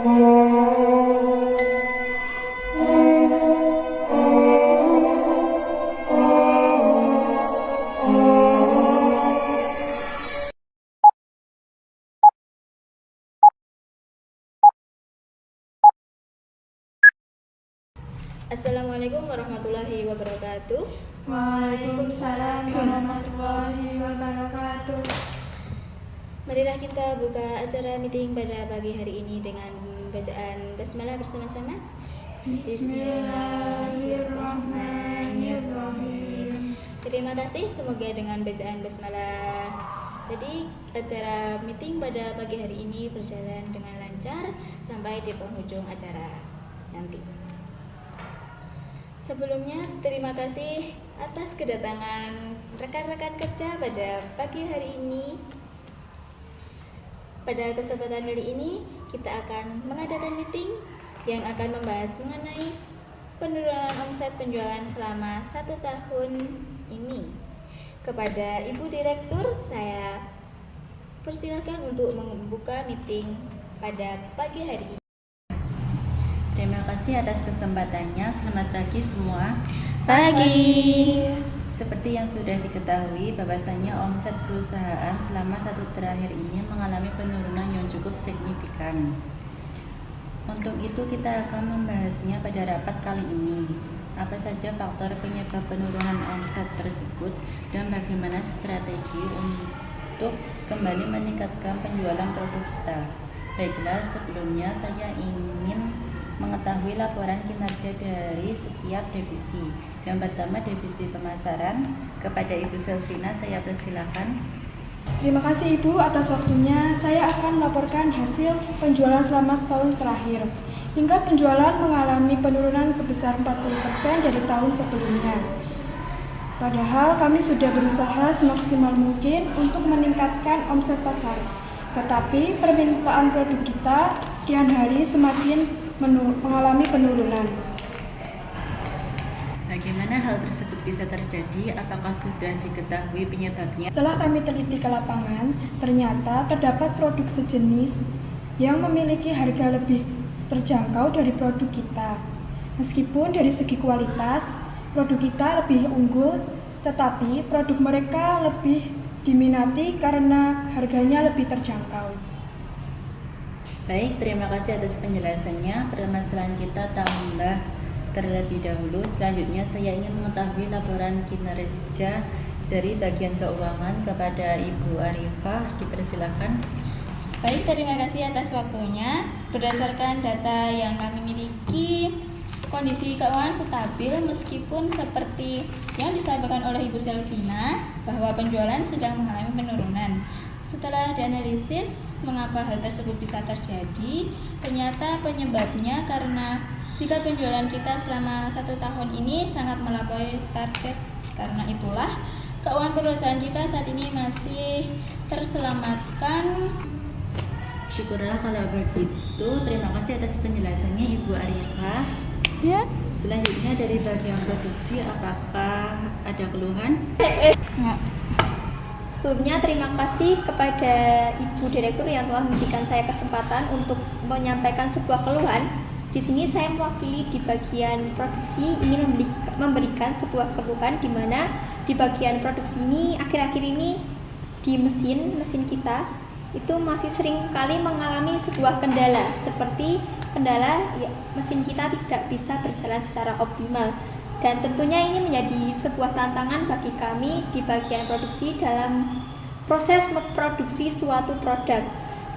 Assalamualaikum warahmatullahi wabarakatuh. Waalaikumsalam warahmatullahi wabarakatuh. Marilah kita buka acara meeting pada pagi hari ini dengan bacaan basmalah bersama-sama. Bismillahirrahmanirrahim. Terima kasih, semoga dengan bacaan basmalah tadi acara meeting pada pagi hari ini berjalan dengan lancar sampai di penghujung acara nanti. Sebelumnya, terima kasih atas kedatangan rekan-rekan kerja pada pagi hari ini. Pada kesempatan kali ini, kita akan mengadakan meeting yang akan membahas mengenai penurunan omset penjualan selama 1 tahun ini. Kepada Ibu Direktur, saya persilakan untuk membuka meeting pada pagi hari ini. Terima kasih atas kesempatannya. Selamat pagi semua. Pagi. Seperti yang sudah diketahui, bahwasannya omset perusahaan selama 1 terakhir ini mengalami penurunan yang cukup signifikan. Untuk itu kita akan membahasnya pada rapat kali ini. Apa saja faktor penyebab penurunan omset tersebut dan bagaimana strategi untuk kembali meningkatkan penjualan produk kita. Baiklah, sebelumnya saya ingin mengetahui laporan kinerja dari setiap divisi. Yang pertama, divisi pemasaran. Kepada Ibu Selvina, saya persilakan. Terima kasih Ibu atas waktunya. Saya akan melaporkan hasil penjualan selama setahun terakhir. Hingga penjualan mengalami penurunan sebesar 40% dari tahun sebelumnya. Padahal kami sudah berusaha semaksimal mungkin untuk meningkatkan omset pasar. Tetapi permintaan produk kita kian hari semakin mengalami penurunan. Bagaimana hal tersebut bisa terjadi? Apakah sudah diketahui penyebabnya? Setelah kami teliti ke lapangan, ternyata terdapat produk sejenis yang memiliki harga lebih terjangkau dari produk kita. Meskipun dari segi kualitas, produk kita lebih unggul, tetapi produk mereka lebih diminati karena harganya lebih terjangkau. Baik, terima kasih atas penjelasannya. Permasalahan kita tambah terlebih dahulu. Selanjutnya saya ingin mengetahui laporan kinerja dari bagian keuangan. Kepada Ibu Arifah, dipersilakan. Baik, terima kasih atas waktunya. Berdasarkan data yang kami miliki, kondisi keuangan stabil meskipun seperti yang disampaikan oleh Ibu Selvina bahwa penjualan sedang mengalami penurunan. Setelah dianalisis mengapa hal tersebut bisa terjadi, ternyata penyebabnya karena jika penjualan kita selama 1 tahun ini sangat melampaui target. Karena itulah keuangan perusahaan kita saat ini masih terselamatkan. Syukurlah kalau begitu. Terima kasih atas penjelasannya Ibu Arifah. Ya. Selanjutnya dari bagian produksi, apakah ada keluhan? Ya. Sebelumnya terima kasih kepada Ibu Direktur yang telah memberikan saya kesempatan untuk menyampaikan sebuah keluhan. Di sini saya mewakili di bagian produksi ingin memberikan sebuah keluhan di mana di bagian produksi ini akhir-akhir ini di mesin kita itu masih sering kali mengalami sebuah kendala seperti kendala mesin kita tidak bisa berjalan secara optimal. Dan tentunya ini menjadi sebuah tantangan bagi kami di bagian produksi dalam proses memproduksi suatu produk.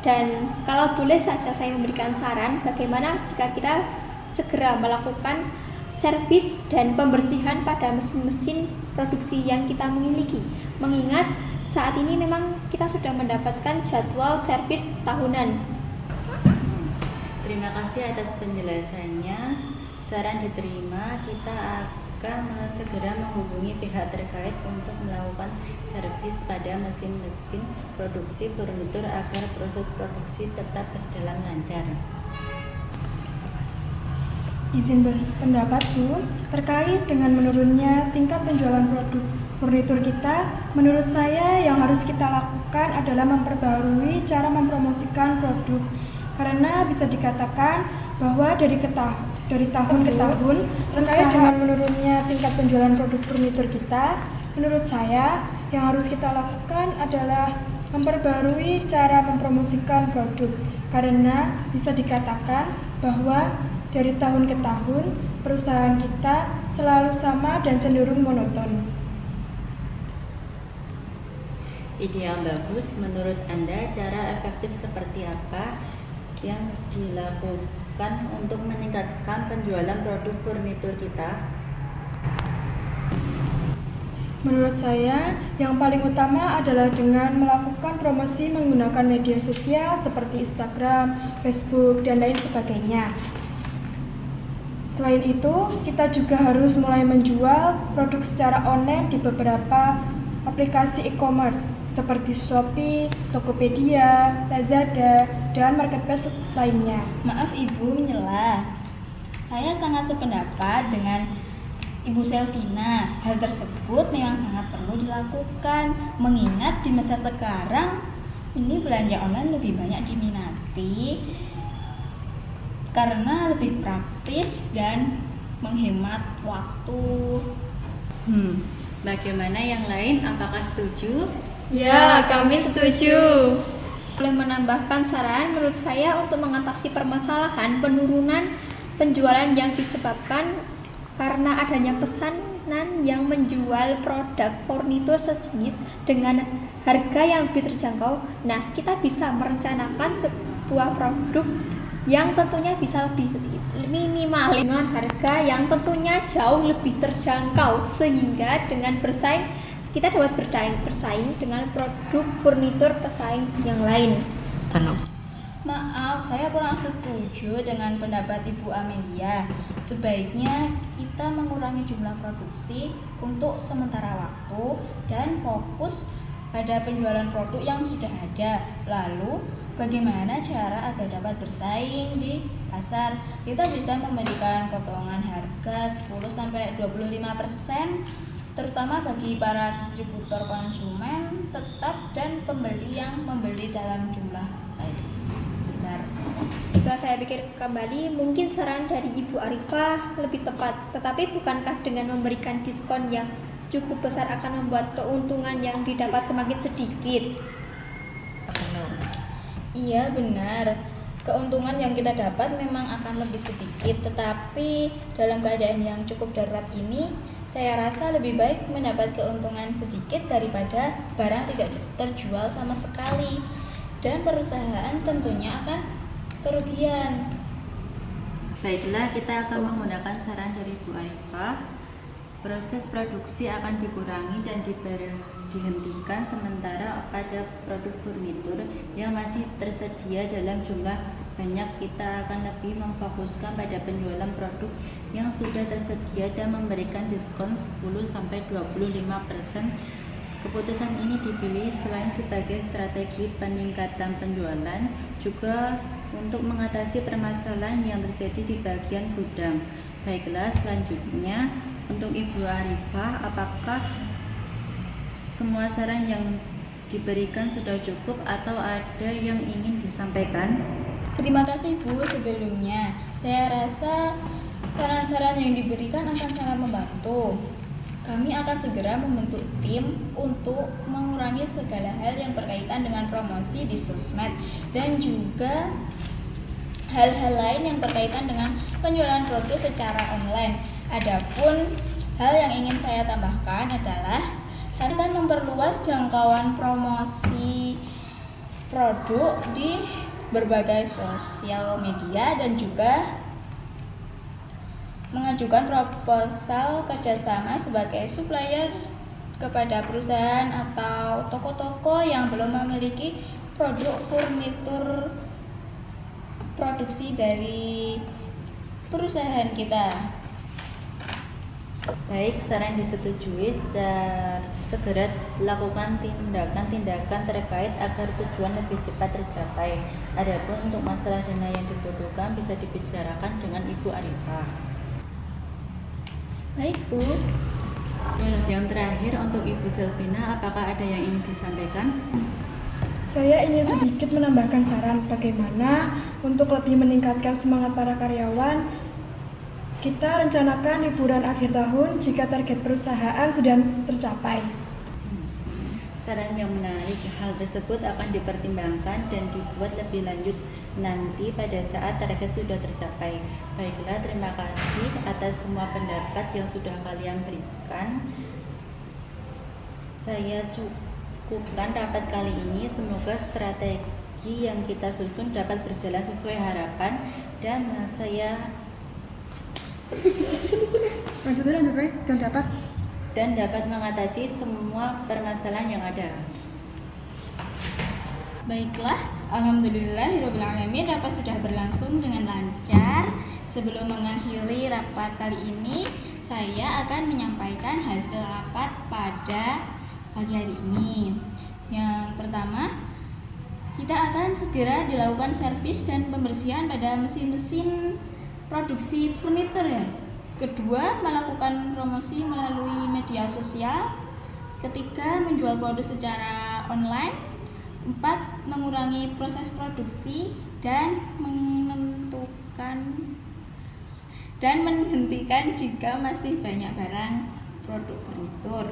Dan kalau boleh saja saya memberikan saran bagaimana jika kita segera melakukan servis dan pembersihan pada mesin-mesin produksi yang kita miliki. Mengingat saat ini memang kita sudah mendapatkan jadwal servis tahunan. Terima kasih atas penjelasannya. Saran diterima, kita akan segera menghubungi pihak terkait untuk melakukan servis pada mesin-mesin produksi furnitur agar proses produksi tetap berjalan lancar. Izin berpendapat Bu, terkait dengan menurunnya tingkat penjualan produk furnitur kita, menurut saya yang harus kita lakukan adalah memperbarui cara mempromosikan produk. karena bisa dikatakan bahwa dari tahun ke tahun terkait dengan menurunnya tingkat penjualan produk furnitur kita, menurut saya yang harus kita lakukan adalah memperbarui cara mempromosikan produk, karena bisa dikatakan bahwa dari tahun ke tahun perusahaan kita selalu sama dan cenderung monoton. Ide yang bagus. Menurut Anda, cara efektif seperti apa yang dilakukan untuk meningkatkan penjualan produk furnitur kita? Menurut saya, yang paling utama adalah dengan melakukan promosi menggunakan media sosial seperti Instagram, Facebook, dan lain sebagainya. Selain itu, kita juga harus mulai menjual produk secara online di beberapa aplikasi e-commerce seperti Shopee, Tokopedia, Lazada, dan marketplace lainnya. Maaf Ibu menyela. Saya sangat sependapat dengan Ibu Selvina. Hal tersebut memang sangat perlu dilakukan, mengingat di masa sekarang ini belanja online lebih banyak diminati karena lebih praktis dan menghemat waktu. Bagaimana yang lain? Apakah setuju? Ya, kami setuju. Boleh menambahkan saran menurut saya untuk mengatasi permasalahan penurunan penjualan yang disebabkan karena adanya pesanan yang menjual produk furnitur sejenis dengan harga yang lebih terjangkau. Nah, kita bisa merencanakan sebuah produk yang tentunya bisa lebih minimal dengan harga yang tentunya jauh lebih terjangkau, sehingga dengan bersaing kita dapat bersaing dengan produk furnitur pesaing yang lain. Maaf, saya kurang setuju dengan pendapat Ibu Amelia. Sebaiknya kita mengurangi jumlah produksi untuk sementara waktu dan fokus pada penjualan produk yang sudah ada. Lalu, bagaimana cara agar dapat bersaing di pasar? Kita bisa memberikan potongan harga 10-25%, terutama bagi para distributor konsumen tetap dan pembeli yang membeli dalam jumlah besar. Jika saya pikir kembali, mungkin saran dari Ibu Arifah lebih tepat. Tetapi bukankah dengan memberikan diskon yang cukup besar akan membuat keuntungan yang didapat semakin sedikit? Iya benar, keuntungan yang kita dapat memang akan lebih sedikit, tetapi dalam keadaan yang cukup darurat ini, saya rasa lebih baik mendapat keuntungan sedikit daripada barang tidak terjual sama sekali, dan perusahaan tentunya akan kerugian. Baiklah, kita akan menggunakan saran dari Bu Arifah. Proses produksi akan dikurangi dan dihentikan sementara pada produk furnitur yang masih tersedia dalam jumlah banyak. Kita akan lebih memfokuskan pada penjualan produk yang sudah tersedia dan memberikan diskon 10-25%. Keputusan ini dipilih selain sebagai strategi peningkatan penjualan, juga untuk mengatasi permasalahan yang terjadi di bagian gudang. Baiklah, selanjutnya untuk Ibu Arifah, apakah semua saran yang diberikan sudah cukup atau ada yang ingin disampaikan? Terima kasih Bu. Sebelumnya, saya rasa saran-saran yang diberikan akan sangat membantu. Kami akan segera membentuk tim untuk mengurangi segala hal yang berkaitan dengan promosi di sosmed dan juga hal-hal lain yang berkaitan dengan penjualan produk secara online. Adapun hal yang ingin saya tambahkan adalah saya akan memperluas jangkauan promosi produk di berbagai sosial media dan juga mengajukan proposal kerjasama sebagai supplier kepada perusahaan atau toko-toko yang belum memiliki produk furnitur produksi dari perusahaan kita. Baik, saran disetujui. Segera lakukan tindakan-tindakan terkait agar tujuan lebih cepat tercapai. Adapun untuk masalah dana yang dibutuhkan bisa dibicarakan dengan Ibu Arifah. Baik Bu. Yang terakhir untuk Ibu Selvina, apakah ada yang ingin disampaikan? Saya ingin sedikit menambahkan saran bagaimana untuk lebih meningkatkan semangat para karyawan. Kita rencanakan liburan akhir tahun jika target perusahaan sudah tercapai. Saran yang menarik, hal tersebut akan dipertimbangkan dan dibuat lebih lanjut nanti pada saat target sudah tercapai. Baiklah, terima kasih atas semua pendapat yang sudah kalian berikan. Saya cukupkan rapat kali ini. Semoga strategi yang kita susun dapat berjalan sesuai harapan dan dan dapat mengatasi semua permasalahan yang ada. Baiklah, alhamdulillahirobbilalamin, rapat sudah berlangsung dengan lancar. Sebelum mengakhiri rapat kali ini, saya akan menyampaikan hasil rapat pada pagi hari ini. Yang pertama, kita akan segera dilakukan servis dan pembersihan pada mesin-mesin produksi furnitur ya. Kedua, melakukan promosi melalui media sosial. Ketiga, menjual produk secara online. Keempat, mengurangi proses produksi dan menghentikan jika masih banyak barang produk furnitur.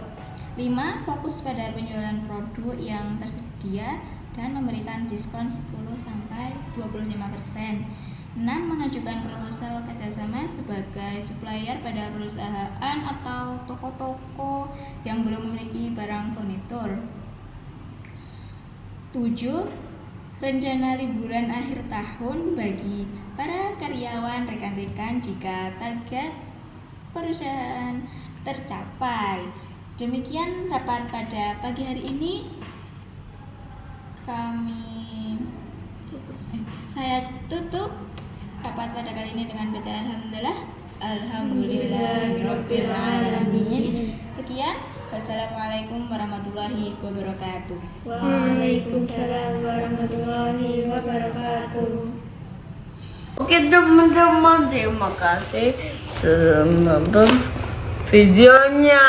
5. Fokus pada penjualan produk yang tersedia dan memberikan diskon 10-25%. 6. Mengajukan proposal kerjasama sebagai supplier pada perusahaan atau toko-toko yang belum memiliki barang furnitur. 7. Rencana liburan akhir tahun bagi para karyawan rekan-rekan jika target perusahaan tercapai. Demikian rapat pada pagi hari ini. Saya tutup rapat pada kali ini dengan bacaan alhamdulillahirobbilalamin. Sekian, wassalamualaikum warahmatullahi wabarakatuh. Waalaikumsalam warahmatullahi wabarakatuh. Oke teman-teman, terima kasih sudah menonton videonya.